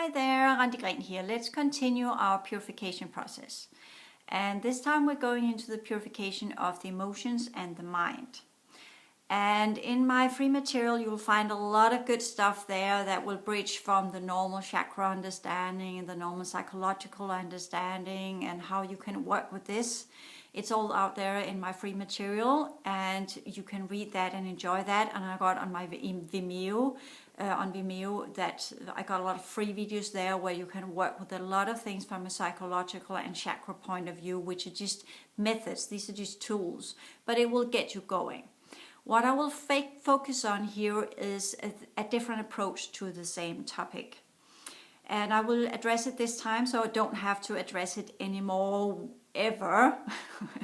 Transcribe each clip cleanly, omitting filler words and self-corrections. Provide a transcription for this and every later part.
Hi there, Randi Gren here. Let's continue our purification process. And this time we're going into the purification of the emotions and the mind. And in my free material, you'll find a lot of good stuff there that will bridge from the normal chakra understanding and the normal psychological understanding and how you can work with this. It's all out there in my free material, and you can read that and enjoy that. And I got on my Vimeo, that I got a lot of free videos there where you can work with a lot of things from a psychological and chakra point of view, which are just methods. These are just tools, but it will get you going. What I will focus on here is a different approach to the same topic. And I will address it this time, so I don't have to address it anymore ever,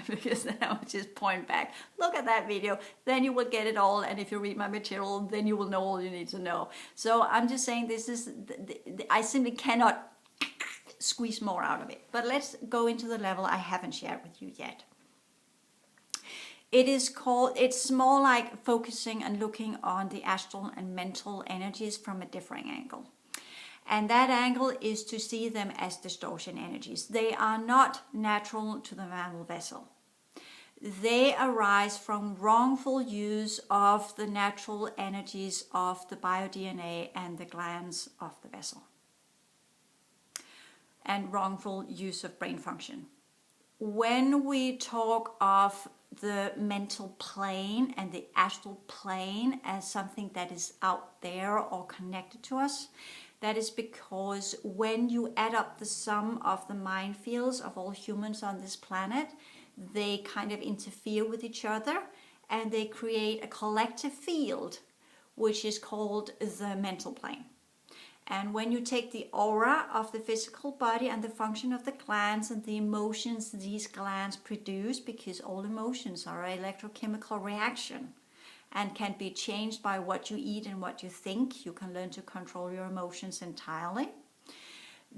because then I will just point back, look at that video, then you will get it all, and if you read my material, then you will know all you need to know. So I'm just saying this is, I simply cannot squeeze more out of it. But let's go into the level I haven't shared with you yet. It's more like focusing and looking on the astral and mental energies from a different angle. And that angle is to see them as distortion energies. They are not natural to the mammal vessel. They arise from wrongful use of the natural energies of the bio-DNA and the glands of the vessel. And wrongful use of brain function. When we talk of the mental plane and the astral plane as something that is out there or connected to us, that is because when you add up the sum of the mind fields of all humans on this planet, they kind of interfere with each other and they create a collective field, which is called the mental plane. And when you take the aura of the physical body and the function of the glands and the emotions these glands produce, because all emotions are an electrochemical reaction and can be changed by what you eat and what you think. You can learn to control your emotions entirely.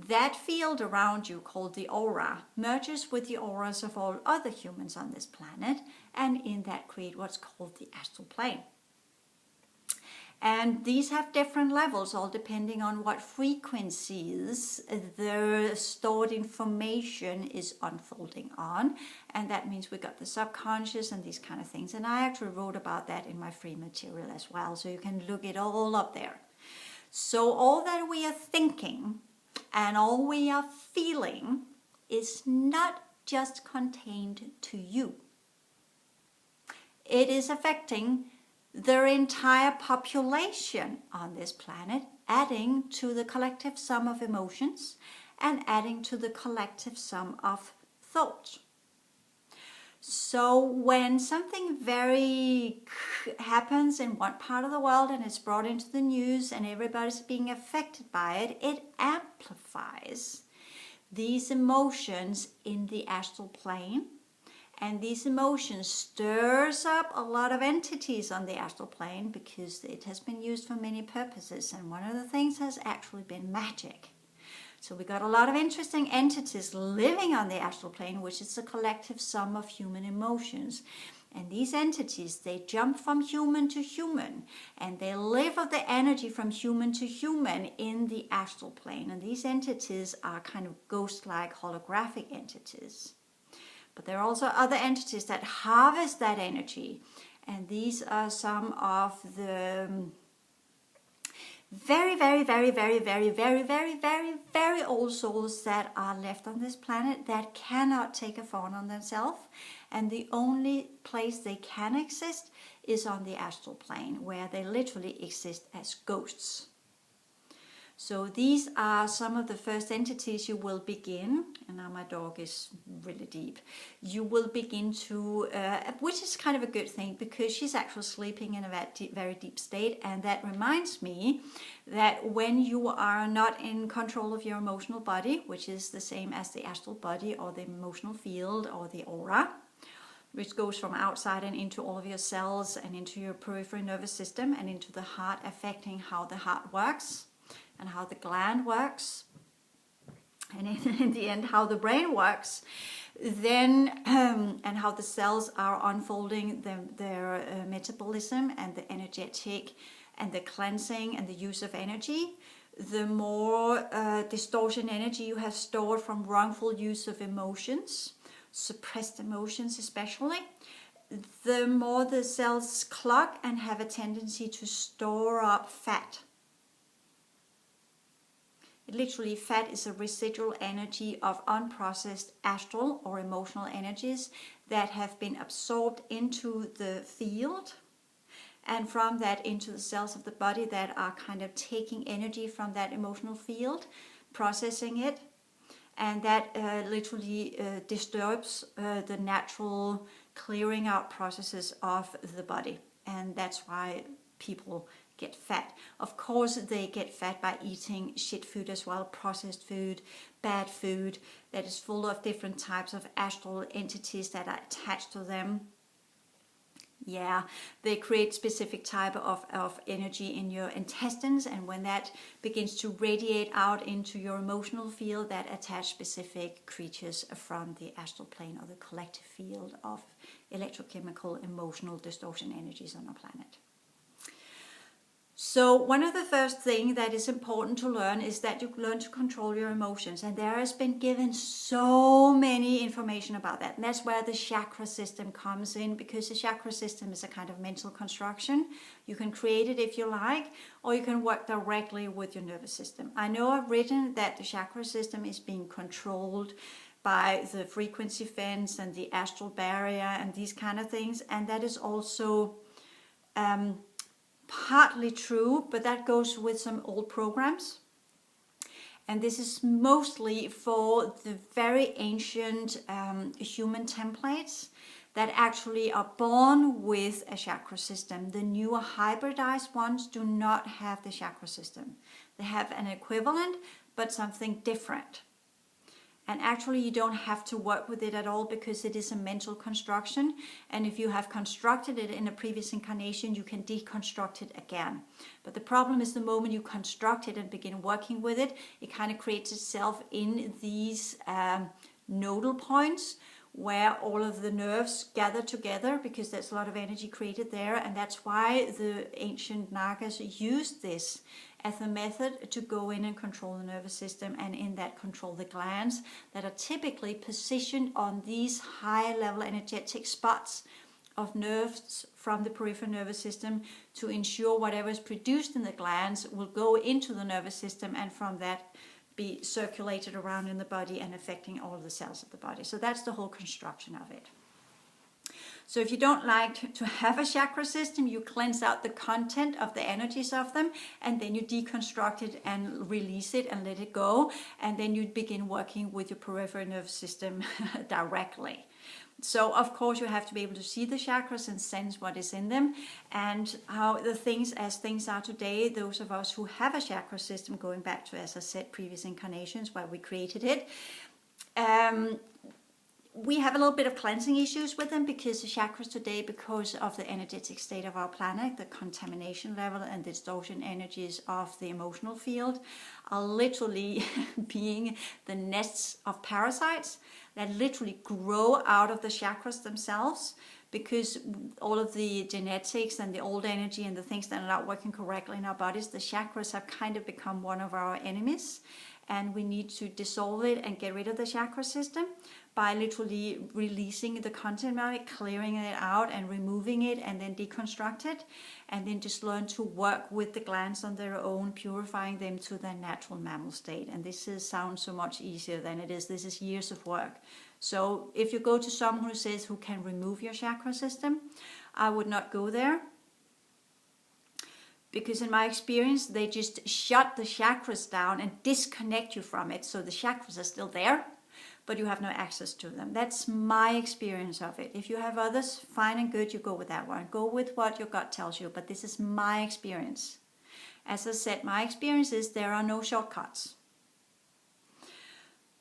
That field around you, called the aura, merges with the auras of all other humans on this planet, and in that create what's called the astral plane. And these have different levels, all depending on what frequencies the stored information is unfolding on. And that means we got the subconscious and these kind of things. And I actually wrote about that in my free material as well, so you can look it all up there. So all that we are thinking and all we are feeling is not just contained to you. It is affecting their entire population on this planet, adding to the collective sum of emotions and adding to the collective sum of thoughts. So when something very happens in one part of the world and it's brought into the news and everybody's being affected by it, it amplifies these emotions in the astral plane. And these emotions stirs up a lot of entities on the astral plane because it has been used for many purposes. And one of the things has actually been magic. So we got a lot of interesting entities living on the astral plane, which is a collective sum of human emotions. And these entities, they jump from human to human. And they live of the energy from human to human in the astral plane. And these entities are kind of ghost-like holographic entities. But there are also other entities that harvest that energy. And these are some of the very, very, very, very, very, very, very, very, very old souls that are left on this planet that cannot take a form on themselves. And the only place they can exist is on the astral plane, where they literally exist as ghosts. So these are some of the first entities you will begin, and now my dog is really deep, you will begin to, which is kind of a good thing because she's actually sleeping in a very deep state, and that reminds me that when you are not in control of your emotional body, which is the same as the astral body or the emotional field or the aura, which goes from outside and into all of your cells and into your peripheral nervous system and into the heart, affecting how the heart works, and how the gland works, and in the end how the brain works, then and how the cells are unfolding their metabolism and the energetic and the cleansing and the use of energy, the more distortion energy you have stored from wrongful use of emotions, suppressed emotions especially, the more the cells clog and have a tendency to store up fat. Literally, fat is a residual energy of unprocessed astral or emotional energies that have been absorbed into the field, and from that into the cells of the body that are kind of taking energy from that emotional field, processing it, and that literally disturbs the natural clearing out processes of the body. And that's why people get fat. Of course, they get fat by eating shit food as well, processed food, bad food that is full of different types of astral entities that are attached to them. Yeah, they create specific type of energy in your intestines, and when that begins to radiate out into your emotional field, that attach specific creatures from the astral plane or the collective field of electrochemical emotional distortion energies on our planet. So one of the first things that is important to learn is that you learn to control your emotions, and there has been given so many information about that, and that's where the chakra system comes in, because the chakra system is a kind of mental construction. You can create it if you like, or you can work directly with your nervous system. I know I've written that the chakra system is being controlled by the frequency fence and the astral barrier and these kind of things, and that is also partly true, but that goes with some old programs. And this is mostly for the very ancient human templates that actually are born with a chakra system. The newer hybridized ones do not have the chakra system. They have an equivalent, but something different. And actually you don't have to work with it at all, because it is a mental construction. And if you have constructed it in a previous incarnation, you can deconstruct it again. But the problem is the moment you construct it and begin working with it, it kind of creates itself in these nodal points where all of the nerves gather together, because there's a lot of energy created there. And that's why the ancient Nagas used this as a method to go in and control the nervous system, and in that control the glands that are typically positioned on these high level energetic spots of nerves from the peripheral nervous system, to ensure whatever is produced in the glands will go into the nervous system, and from that be circulated around in the body and affecting all of the cells of the body. So that's the whole construction of it. So if you don't like to have a chakra system, you cleanse out the content of the energies of them, and then you deconstruct it and release it and let it go, and then you begin working with your peripheral nervous system directly. So of course you have to be able to see the chakras and sense what is in them, and how the things as things are today, those of us who have a chakra system, going back to, as I said, previous incarnations where we created it, we have a little bit of cleansing issues with them, because the chakras today, because of the energetic state of our planet, the contamination level and distortion energies of the emotional field, are literally being the nests of parasites that literally grow out of the chakras themselves, because all of the genetics and the old energy and the things that are not working correctly in our bodies, the chakras have kind of become one of our enemies, and we need to dissolve it and get rid of the chakra system by literally releasing the content of it, clearing it out and removing it, and then deconstruct it, and then just learn to work with the glands on their own, purifying them to their natural mammal state. And this sounds so much easier than it is. This is years of work. So if you go to someone who says who can remove your chakra system, I would not go there. Because in my experience, they just shut the chakras down and disconnect you from it. So the chakras are still there, but you have no access to them. That's my experience of it. If you have others, fine and good, you go with that one. Go with what your gut tells you, but this is my experience. As I said, my experience is there are no shortcuts.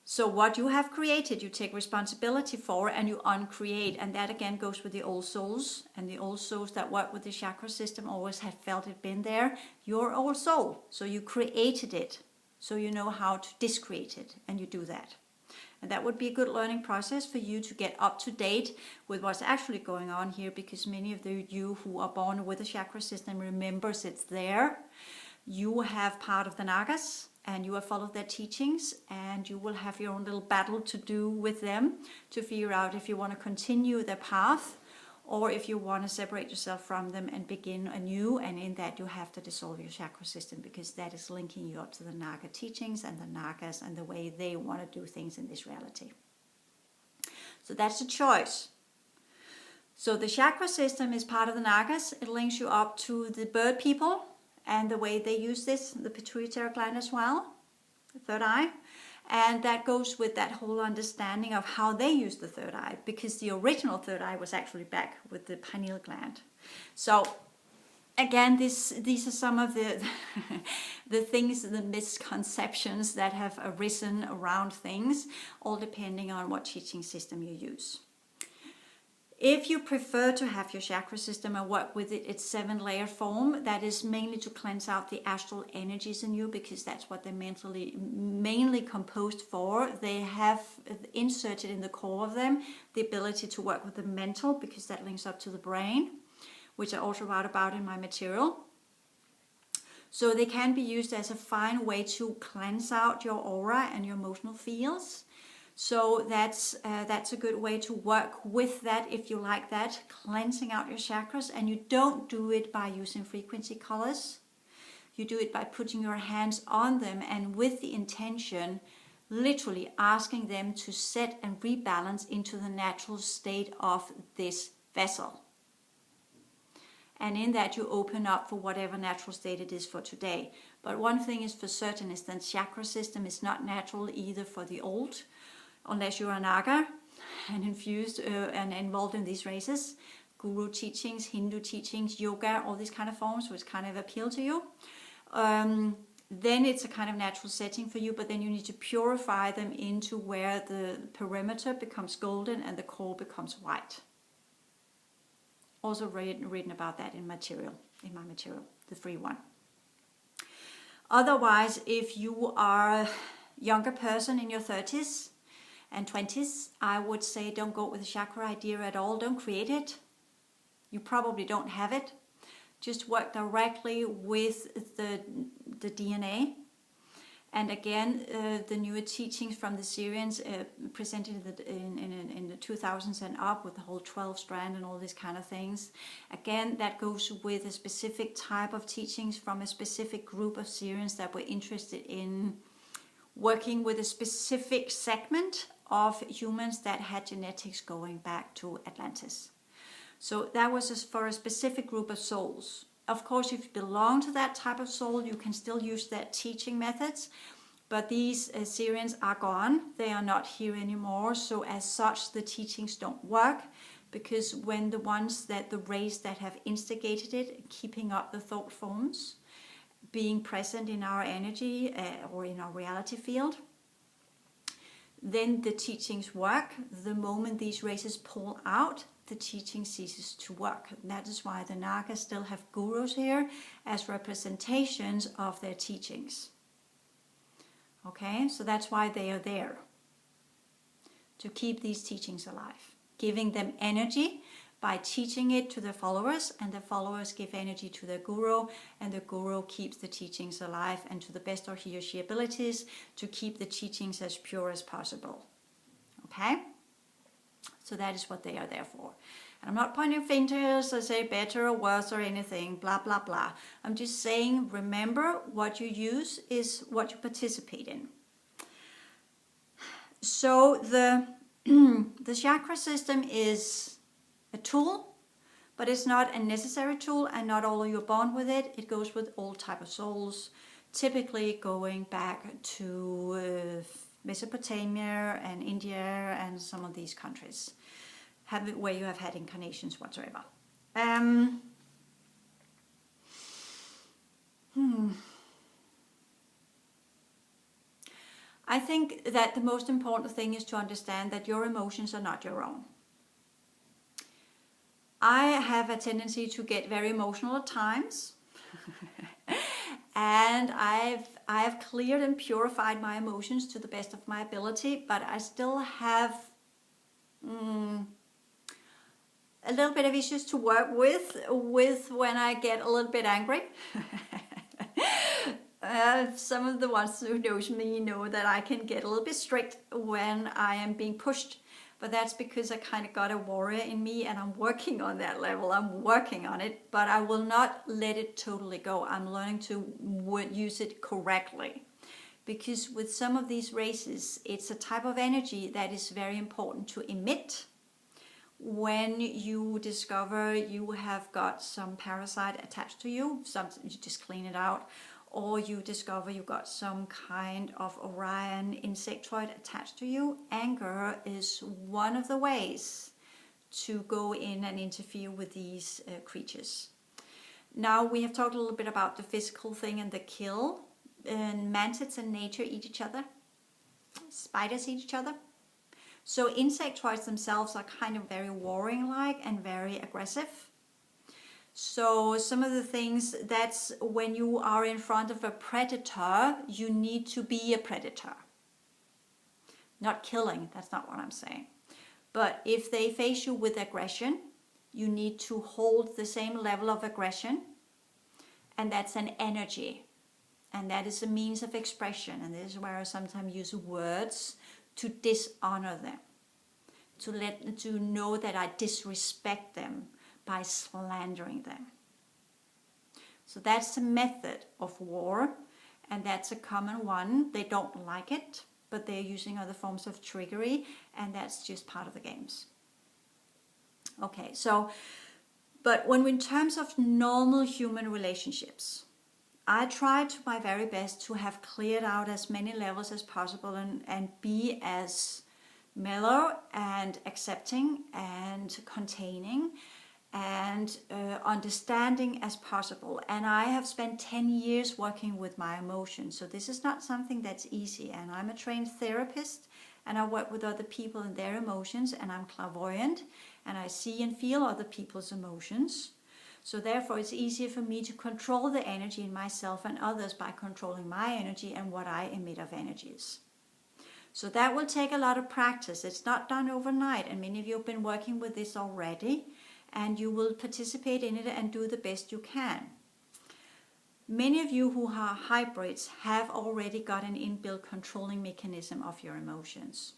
So what you have created, you take responsibility for and you uncreate. And that again goes with the old souls. And the old souls that work with the chakra system always have felt it been there. Your old soul. So you created it. So you know how to discreate it. And you do that. And that would be a good learning process for you to get up to date with what's actually going on here. Because many of you who are born with a chakra system remembers it's there. you have part of the Nagas and you have followed their teachings, and you will have your own little battle to do with them to figure out if you want to continue their path or if you want to separate yourself from them and begin anew. And in that you have to dissolve your chakra system, because that is linking you up to the Naga teachings and the Nagas and the way they want to do things in this reality. So that's a choice. So the chakra system is part of the Nagas. It links you up to the bird people and the way they use this, the pituitary gland as well, the third eye. And that goes with that whole understanding of how they use the third eye, because the original third eye was actually back with the pineal gland. So again, these are some of the the things, the misconceptions that have arisen around things, all depending on what teaching system you use. If you prefer to have your chakra system and work with it, it's 7-layer form. That is mainly to cleanse out the astral energies in you, because that's what they're mainly composed for. They have inserted in the core of them the ability to work with the mental, because that links up to the brain, which I also write about in my material. So they can be used as a fine way to cleanse out your aura and your emotional fields. So that's a good way to work with that if you like that, cleansing out your chakras. And you don't do it by using frequency colors. You do it by putting your hands on them and with the intention, literally asking them to set and rebalance into the natural state of this vessel. And in that you open up for whatever natural state it is for today. But one thing is for certain, is that chakra system is not natural either for the old, unless you're a Naga and infused and involved in these races. Guru teachings, Hindu teachings, yoga, all these kind of forms which kind of appeal to you. Then it's a kind of natural setting for you, but then you need to purify them into where the perimeter becomes golden and the core becomes white. Also written about that in my material, the free one. Otherwise, if you are a younger person in your 30s and 20s, I would say don't go with the chakra idea at all. Don't create it. You probably don't have it. Just work directly with the DNA. And again, the newer teachings from the Syrians presented in the 2000s and up, with the whole 12 strand and all these kind of things. Again, that goes with a specific type of teachings from a specific group of Syrians that were interested in working with a specific segment of humans that had genetics going back to Atlantis. So that was for a specific group of souls. Of course, if you belong to that type of soul, you can still use their teaching methods. But these Syrians are gone. They are not here anymore. So as such, the teachings don't work. Because when the race that have instigated it, keeping up the thought forms, being present in our energy or in our reality field, then the teachings work. The moment these races pull out, the teaching ceases to work. And that is why the Nagas still have gurus here as representations of their teachings. Okay, so that's why they are there, to keep these teachings alive, giving them energy by teaching it to their followers, and the followers give energy to their guru, and the guru keeps the teachings alive, and to the best of he or she abilities, to keep the teachings as pure as possible. Okay? So that is what they are there for. And I'm not pointing fingers or say better or worse or anything, blah, blah, blah. I'm just saying, remember, what you use is what you participate in. So the chakra system is a tool, but it's not a necessary tool, and not all of you are born with it. It goes with all type of souls, typically going back to Mesopotamia and India and some of these countries, where you have had incarnations whatsoever. I think that the most important thing is to understand that your emotions are not your own. I have a tendency to get very emotional at times. And I've cleared and purified my emotions to the best of my ability, but I still have a little bit of issues to work with when I get a little bit angry. Some of the ones who knows me know that I can get a little bit strict when I am being pushed, but that's because I kind of got a warrior in me and I'm working on that level. I'm working on it, but I will not let it totally go. I'm learning to use it correctly, because with some of these races, it's a type of energy that is very important to emit. When you discover you have got some parasite attached to you, you just clean it out, or you discover you got some kind of Orion insectoid attached to you, anger is one of the ways to go in and interfere with these creatures. Now we have talked a little bit about the physical thing and the kill. And mantids and nature eat each other. Spiders eat each other. So insectoids themselves are kind of very warring-like and very aggressive. So some of the things, that's when you are in front of a predator, you need to be a predator. Not killing, that's not what I'm saying. But if they face you with aggression, you need to hold the same level of aggression. And that's an energy. And that is a means of expression. And this is where I sometimes use words to dishonor them. To know that I disrespect them by slandering them. So that's a method of war, and that's a common one. They don't like it, but they're using other forms of trickery, and that's just part of the games. Okay, so, but when in terms of normal human relationships, I try to my very best to have cleared out as many levels as possible and be as mellow and accepting and containing and understanding as possible. And I have spent 10 years working with my emotions, so this is not something that's easy. And I'm a trained therapist, and I work with other people and their emotions, and I'm clairvoyant, and I see and feel other people's emotions. So therefore it's easier for me to control the energy in myself and others by controlling my energy and what I emit of energies. So that will take a lot of practice. It's not done overnight, and many of you have been working with this already, and you will participate in it and do the best you can. Many of you who are hybrids have already got an inbuilt controlling mechanism of your emotions.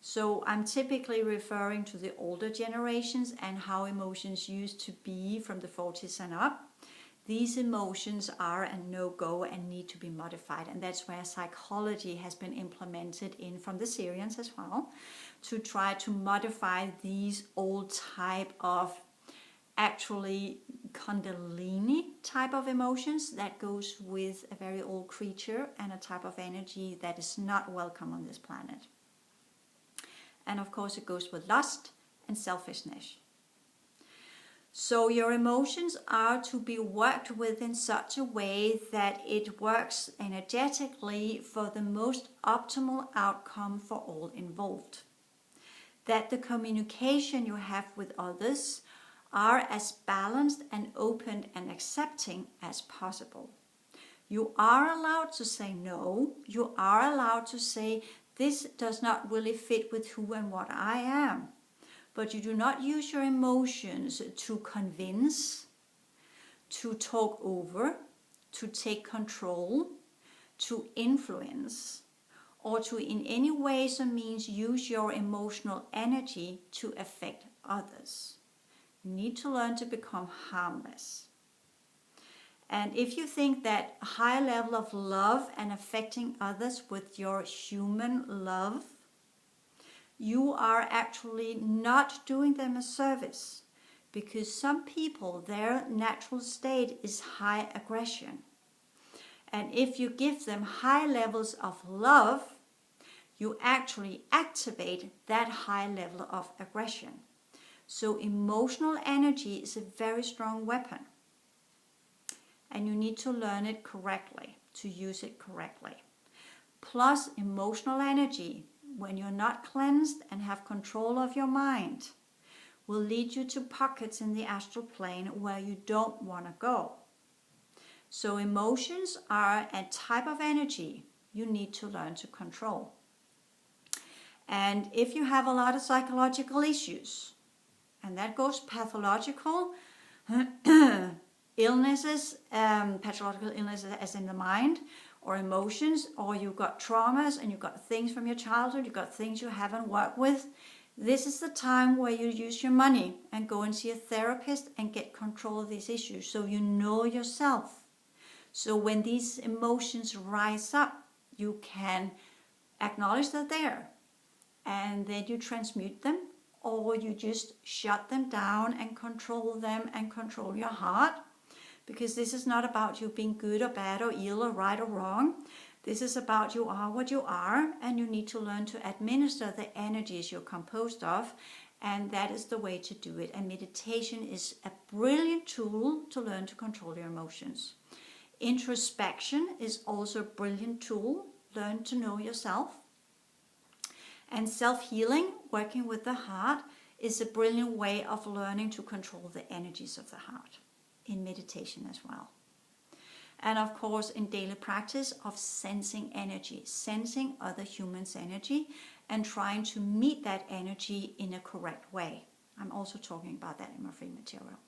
So I'm typically referring to the older generations and how emotions used to be from the 40s and up. These emotions are a no-go and need to be modified, and that's where psychology has been implemented in from the Syrians as well, to try to modify these old type of actually Kundalini type of emotions that goes with a very old creature and a type of energy that is not welcome on this planet. And of course it goes with lust and selfishness. So your emotions are to be worked with in such a way that it works energetically for the most optimal outcome for all involved. That the communication you have with others are as balanced and open and accepting as possible. You are allowed to say no. You are allowed to say, this does not really fit with who and what I am. But you do not use your emotions to convince, to talk over, to take control, to influence, or to in any ways or means use your emotional energy to affect others. You need to learn to become harmless. And if you think that a high level of love and affecting others with your human love, you are actually not doing them a service, because some people, their natural state is high aggression. And if you give them high levels of love, you actually activate that high level of aggression. So emotional energy is a very strong weapon. And you need to learn it correctly, to use it correctly. Plus, emotional energy, when you're not cleansed and have control of your mind, will lead you to pockets in the astral plane where you don't want to go. So emotions are a type of energy you need to learn to control. And if you have a lot of psychological issues, and that goes pathological, illnesses, pathological illnesses as in the mind, or emotions, or you've got traumas and you've got things from your childhood, you've got things you haven't worked with, this is the time where you use your money and go and see a therapist and get control of these issues so you know yourself. So when these emotions rise up, you can acknowledge they're there, and then you transmute them, or you just shut them down and control them and control your heart. Because this is not about you being good or bad or ill or right or wrong. This is about you are what you are, and you need to learn to administer the energies you're composed of, and that is the way to do it. And meditation is a brilliant tool to learn to control your emotions. Introspection is also a brilliant tool. Learn to know yourself. And self-healing, working with the heart, is a brilliant way of learning to control the energies of the heart in meditation as well. And of course, in daily practice of sensing energy, sensing other humans' energy, and trying to meet that energy in a correct way. I'm also talking about that in my free material.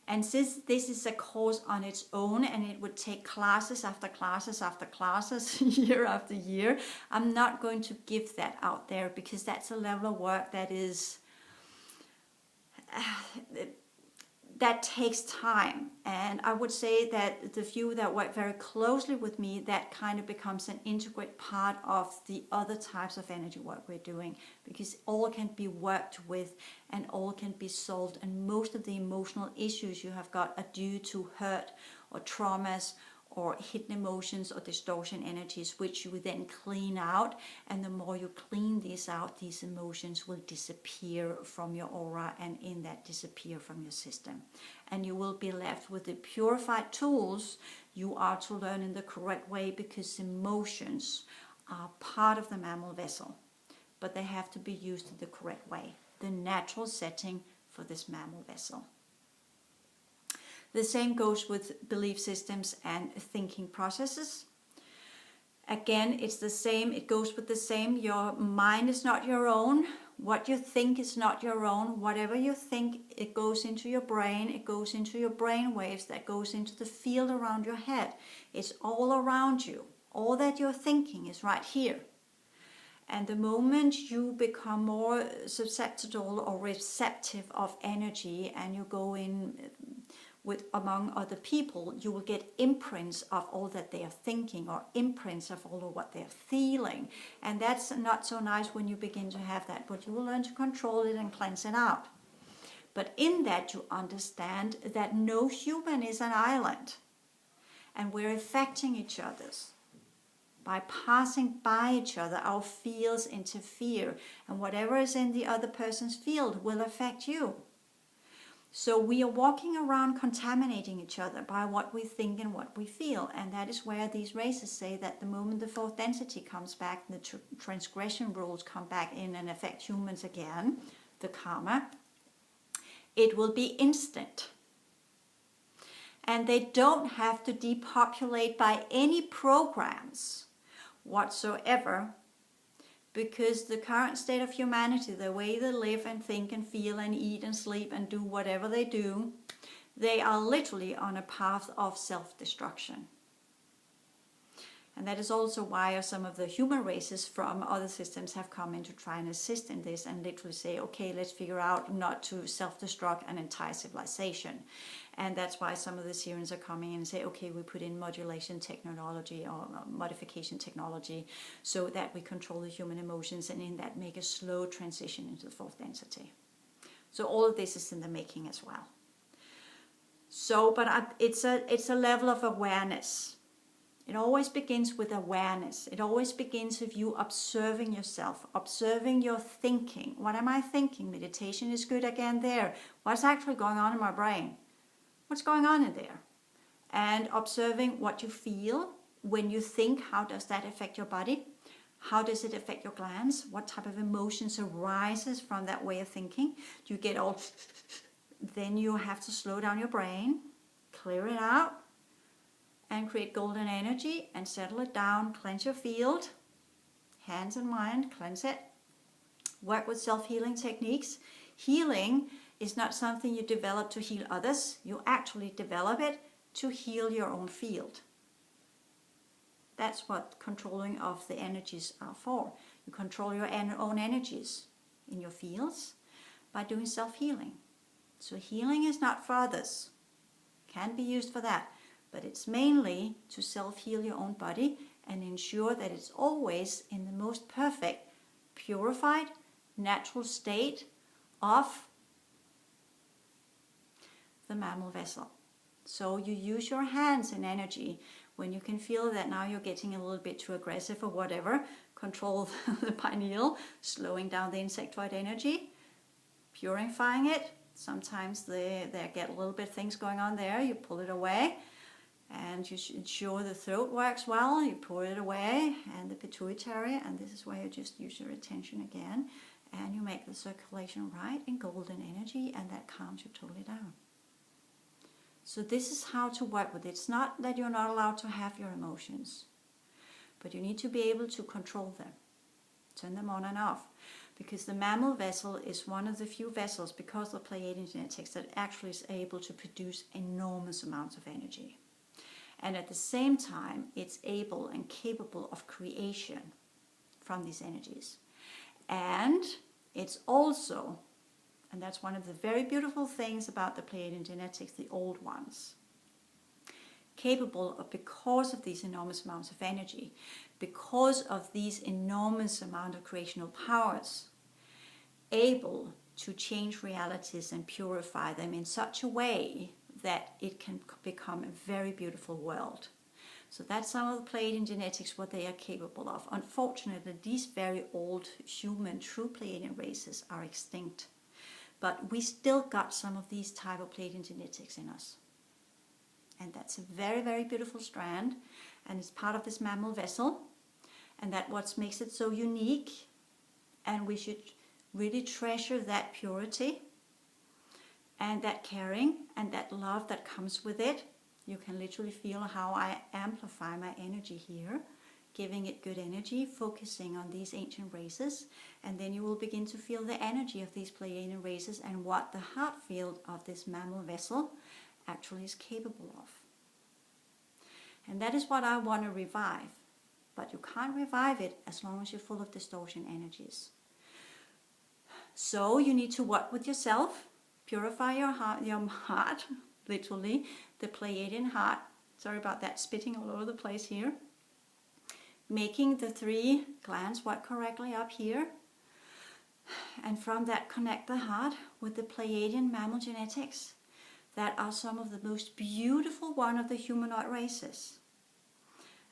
And since this is a course on its own, and it would take classes after classes after classes, year after year, I'm not going to give that out there, because that's a level of work that is that takes time. And I would say that the few that work very closely with me, that kind of becomes an integral part of the other types of energy work we're doing, because all can be worked with and all can be solved. And most of the emotional issues you have got are due to hurt or traumas or hidden emotions or distortion energies, which you then clean out. And the more you clean these out, these emotions will disappear from your aura, and in that disappear from your system. And you will be left with the purified tools you are to learn in the correct way, because emotions are part of the mammal vessel, but they have to be used in the correct way, the natural setting for this mammal vessel. The same goes with belief systems and thinking processes. Again, it's the same, it goes with the same. Your mind is not your own. What you think is not your own. Whatever you think, it goes into your brain, it goes into your brain waves, that goes into the field around your head. It's all around you. All that you're thinking is right here. And the moment you become more susceptible or receptive of energy, and you go in with among other people, you will get imprints of all that they are thinking, or imprints of all of what they're feeling. And that's not so nice when you begin to have that, but you will learn to control it and cleanse it out. But in that, you understand that no human is an island, and we're affecting each other's. By passing by each other, our fields interfere, and whatever is in the other person's field will affect you. So we are walking around contaminating each other by what we think and what we feel. And that is where these races say that the moment the fourth density comes back, the transgression rules come back in and affect humans again, the karma, it will be instant. And they don't have to depopulate by any programs whatsoever, because the current state of humanity, the way they live and think and feel and eat and sleep and do whatever they do, they are literally on a path of self-destruction. And that is also why some of the human races from other systems have come in to try and assist in this, and literally say, okay, let's figure out not to self-destruct an entire civilization. And that's why some of the Syrians are coming in and say, okay, we put in modulation technology or modification technology so that we control the human emotions, and in that make a slow transition into the fourth density. So all of this is in the making as well. So, but it's a level of awareness. It always begins with awareness. It always begins with you observing yourself, observing your thinking. What am I thinking? Meditation is good again there. What's actually going on in my brain? What's going on in there? And observing what you feel when you think. How does that affect your body? How does it affect your glands? What type of emotions arises from that way of thinking? Do you get all... Then you have to slow down your brain, clear it out, and create golden energy and settle it down. Cleanse your field, hands and mind, cleanse it. Work with self-healing techniques. Healing is not something you develop to heal others. You actually develop it to heal your own field. That's what controlling of the energies are for. You control your own energies in your fields by doing self-healing. So healing is not for others. Can be used for that, but it's mainly to self-heal your own body and ensure that it's always in the most perfect, purified, natural state of the mammal vessel. So you use your hands in energy when you can feel that now you're getting a little bit too aggressive or whatever. Control the pineal, slowing down the insectoid energy, purifying it. Sometimes they get a little bit things going on there. You pull it away and you ensure the throat works well. You pull it away and the pituitary, and this is where you just use your attention again and you make the circulation right in golden energy, and that calms you totally down. So this is how to work with it. It's not that you're not allowed to have your emotions, but you need to be able to control them, turn them on and off. Because the mammal vessel is one of the few vessels, because of Pleiadian genetics, that actually is able to produce enormous amounts of energy. And at the same time, it's able and capable of creation from these energies. And it's also, and that's one of the very beautiful things about the Pleiadian genetics, the old ones, capable of, because of these enormous amounts of energy, because of these enormous amount of creational powers, able to change realities and purify them in such a way that it can become a very beautiful world. So that's some of the Pleiadian genetics, what they are capable of. Unfortunately, these very old human true Pleiadian races are extinct. But we still got some of these type of Pleiadian genetics in us. And that's a very, very beautiful strand. And it's part of this mammal vessel. And that's what makes it so unique. And we should really treasure that purity and that caring and that love that comes with it. You can literally feel how I amplify my energy here, giving it good energy, focusing on these ancient races, and then you will begin to feel the energy of these Pleiadian races and what the heart field of this mammal vessel actually is capable of. And that is what I want to revive. But you can't revive it as long as you're full of distortion energies. So you need to work with yourself, purify your heart, literally, the Pleiadian heart. Sorry about that, spitting all over the place here. Making the 3 glands work correctly up here. And from that connect the heart with the Pleiadian mammal genetics that are some of the most beautiful one of the humanoid races.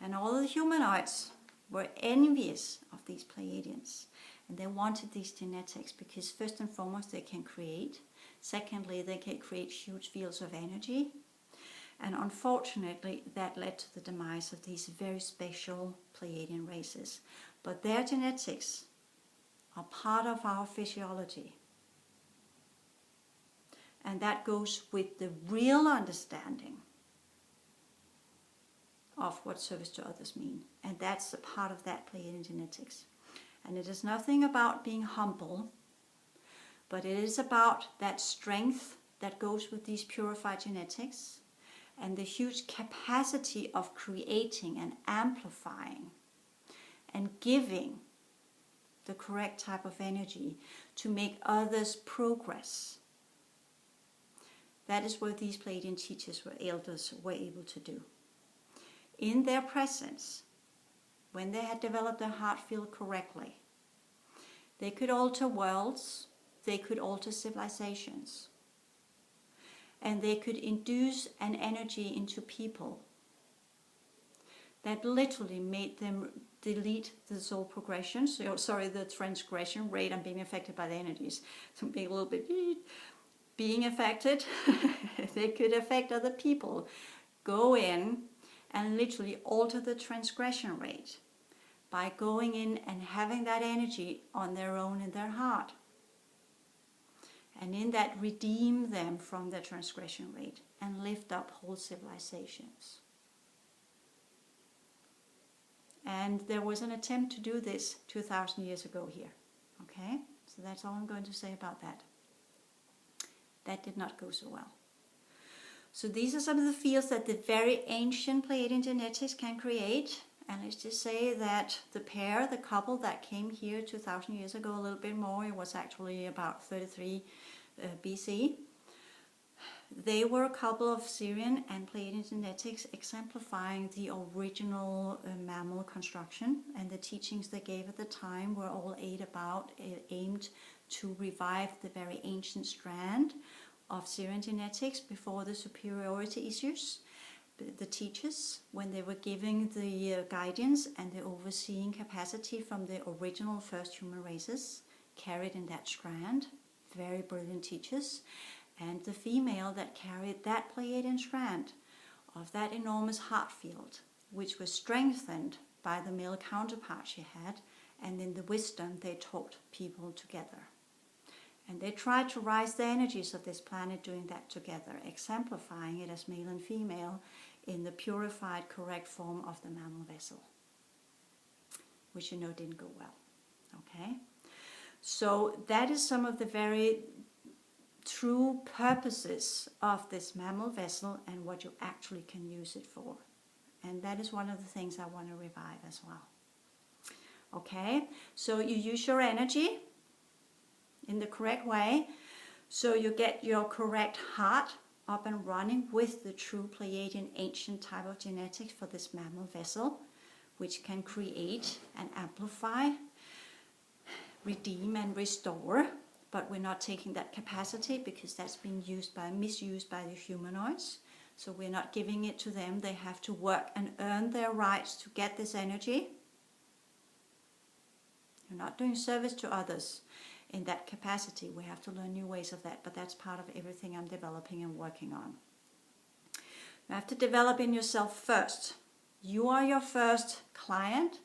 And all of the humanoids were envious of these Pleiadians. And they wanted these genetics because first and foremost they can create. Secondly, they can create huge fields of energy. And unfortunately, that led to the demise of these very special Pleiadian races. But their genetics are part of our physiology. And that goes with the real understanding of what service to others mean. And that's a part of that Pleiadian genetics. And it is nothing about being humble, but it is about that strength that goes with these purified genetics and the huge capacity of creating and amplifying and giving the correct type of energy to make others progress. That is what these Pleiadian teachers or elders were able to do. In their presence, when they had developed their heart field correctly, they could alter worlds, they could alter civilizations, and they could induce an energy into people that literally made them delete the soul progression, the transgression rate and being affected by the energies. So being a little bit being affected, they could affect other people, go in and literally alter the transgression rate by going in and having that energy on their own in their heart. And in that redeem them from their transgression rate and lift up whole civilizations. And there was an attempt to do this 2,000 years ago here. Okay? So that's all I'm going to say about that. That did not go so well. So these are some of the fields that the very ancient Pleiadian genetics can create. And let's just say that the couple that came here 2,000 years ago, a little bit more, it was actually about 33 BC. They were a couple of Syrian and Pleiadian genetics exemplifying the original mammal construction, and the teachings they gave at the time were all aimed to revive the very ancient strand of Syrian genetics before the superiority issues. The teachers, when they were giving the guidance and the overseeing capacity from the original first human races, carried in that strand, very brilliant teachers. And the female that carried that Pleiadian strand of that enormous heart field, which was strengthened by the male counterpart she had, and in the wisdom they taught people together. And they tried to rise the energies of this planet doing that together, exemplifying it as male and female in the purified, correct form of the mammal vessel, which you know didn't go well. Okay? So that is some of the very true purposes of this mammal vessel and what you actually can use it for. And that is one of the things I want to revive as well. Okay, so you use your energy in the correct way, so you get your correct heart up and running with the true Pleiadian ancient type of genetics for this mammal vessel, which can create and amplify, redeem and restore. But we're not taking that capacity because that's been misused by the humanoids. So we're not giving it to them. They have to work and earn their rights to get this energy. You're not doing service to others in that capacity. We have to learn new ways of that, but that's part of everything I'm developing and working on. You have to develop in yourself first. You are your first client.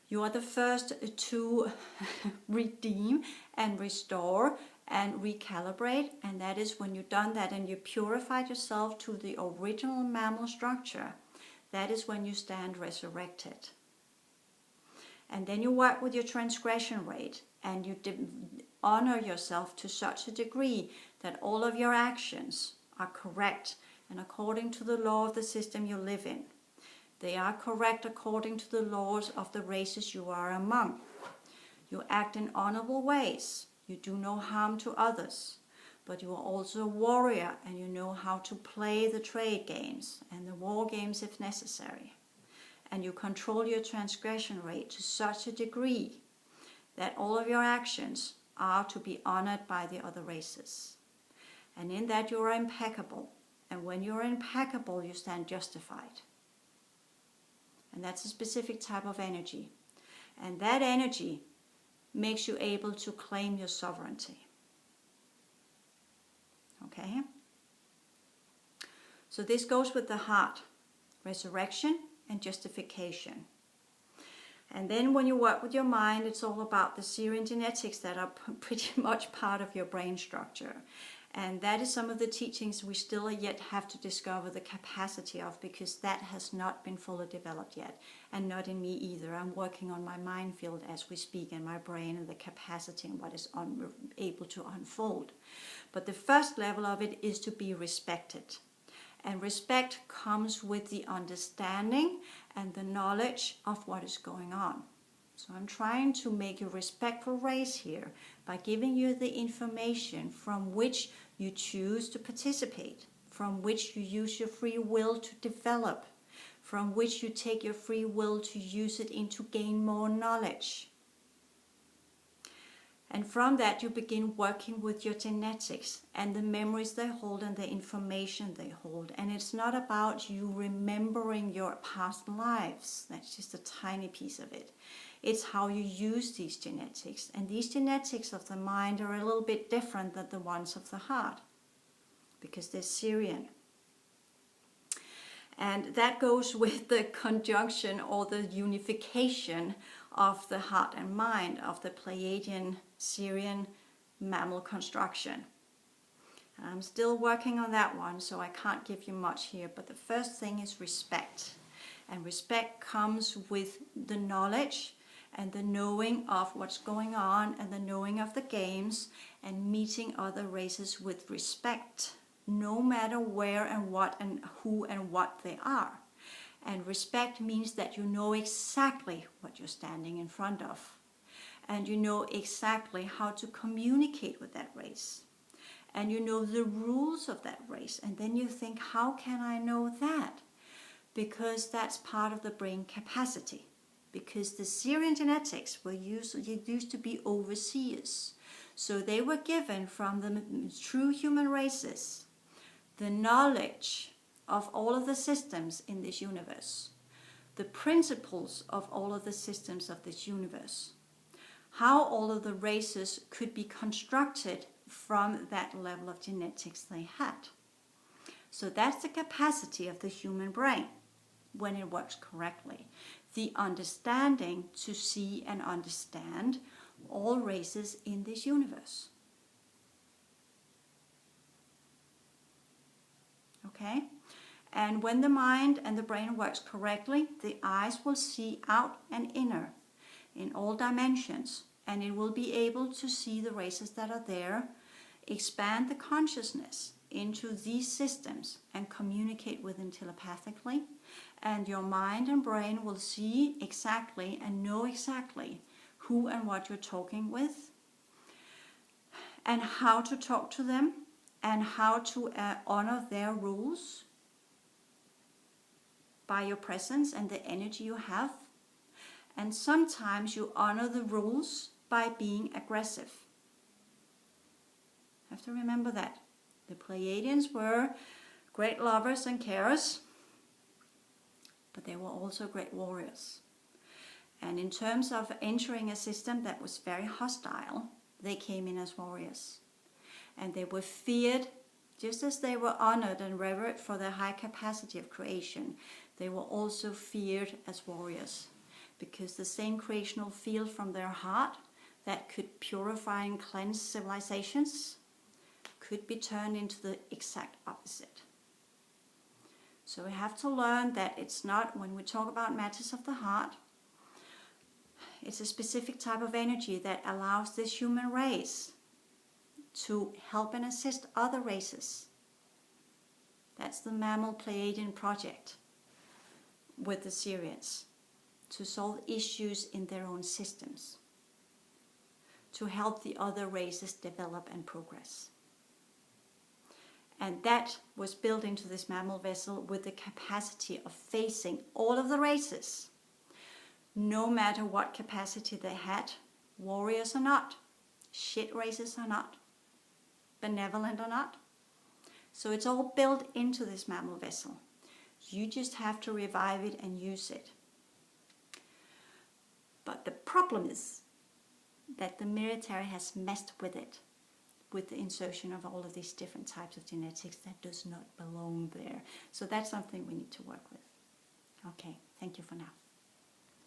You are the first to redeem and restore and recalibrate, and that is when you've done that and you purified yourself to the original mammal structure. That is when you stand resurrected. And then you work with your transgression rate, and you honor yourself to such a degree that all of your actions are correct and according to the law of the system you live in. They are correct according to the laws of the races you are among. You act in honorable ways. You do no harm to others. But you are also a warrior, and you know how to play the trade games and the war games if necessary. And you control your transgression rate to such a degree that all of your actions are to be honored by the other races. And in that you are impeccable. And when you are impeccable, you stand justified. And that's a specific type of energy. And that energy makes you able to claim your sovereignty. Okay? So this goes with the heart, resurrection and justification. And then when you work with your mind, it's all about the Syrian genetics that are pretty much part of your brain structure. And that is some of the teachings we still yet have to discover the capacity of, because that has not been fully developed yet. And not in me either. I'm working on my mind field as we speak, and my brain and the capacity and what is able to unfold. But the first level of it is to be respected. And respect comes with the understanding and the knowledge of what is going on. So I'm trying to make a respectful race here by giving you the information from which you choose to participate, from which you use your free will to develop, from which you take your free will to use it in to gain more knowledge. And from that you begin working with your genetics and the memories they hold and the information they hold. And it's not about you remembering your past lives. That's just a tiny piece of it. It's how you use these genetics. And these genetics of the mind are a little bit different than the ones of the heart, because they're Syrian. And that goes with the conjunction or the unification of the heart and mind of the Pleiadian Syrian mammal construction. And I'm still working on that one, so I can't give you much here. But the first thing is respect. And respect comes with the knowledge and the knowing of what's going on and the knowing of the games and meeting other races with respect, no matter where and what and who and what they are. And respect means that you know exactly what you're standing in front of, and you know exactly how to communicate with that race, and you know the rules of that race. And then you think, how can I know that? Because that's part of the brain capacity. Because the Syrian genetics used to be overseers. So they were given from the true human races the knowledge of all of the systems in this universe, the principles of all of the systems of this universe, how all of the races could be constructed from that level of genetics they had. So that's the capacity of the human brain when it works correctly. The understanding to see and understand all races in this universe. Okay? And when the mind and the brain works correctly, the eyes will see out and inner in all dimensions, and it will be able to see the races that are there, expand the consciousness into these systems and communicate with them telepathically, and your mind and brain will see exactly and know exactly who and what you're talking with, and how to talk to them, and how to honor their rules by your presence and the energy you have. And sometimes you honor the rules by being aggressive. You have to remember that. The Pleiadians were great lovers and carers, but they were also great warriors. And in terms of entering a system that was very hostile, they came in as warriors. And they were feared, just as they were honored and revered for their high capacity of creation. They were also feared as warriors, because the same creational field from their heart that could purify and cleanse civilizations could be turned into the exact opposite. So we have to learn that it's not, when we talk about matters of the heart, it's a specific type of energy that allows this human race to help and assist other races. That's the Mammal Pleiadian project with the Syrians, to solve issues in their own systems, to help the other races develop and progress. And that was built into this mammal vessel with the capacity of facing all of the races, no matter what capacity they had, warriors or not, shit races or not, benevolent or not. So it's all built into this mammal vessel. You just have to revive it and use it. But the problem is that the military has messed with it, with the insertion of all of these different types of genetics that does not belong there. So that's something we need to work with. Okay, thank you for now.